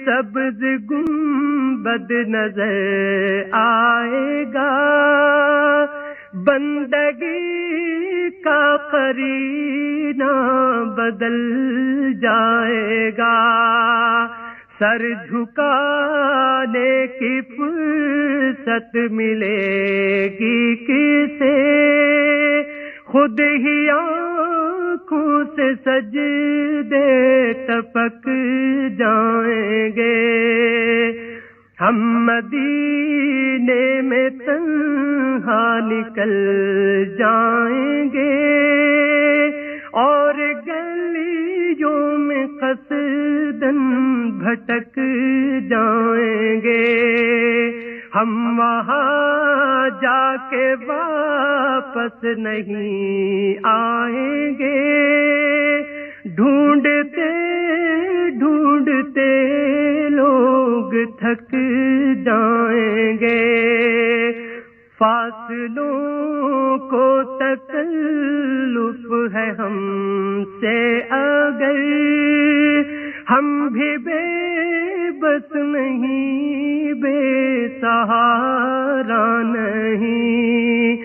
سبز گنبد نظر آئے گا، بندگی کا قرینہ بدل جائے گا، سر جھکانے کی فرصت ملے گی کسے، خود ہی آنکھوں سے سجدے ٹپک جائیں گے، ہم مدینے میں تنہا نکل جائیں گے اور گلیوں میں قصداً بھٹک جائیں گے، ہم وہاں جا کے واپس نہیں آئیں گے، ڈھونڈتے ڈھونڈتے لوگ تھک جائیں گے، فاصلوں کو تکلف ہے ہم سے اگر، ہم بھی بے بس نہیں، بے سہارا نہیں،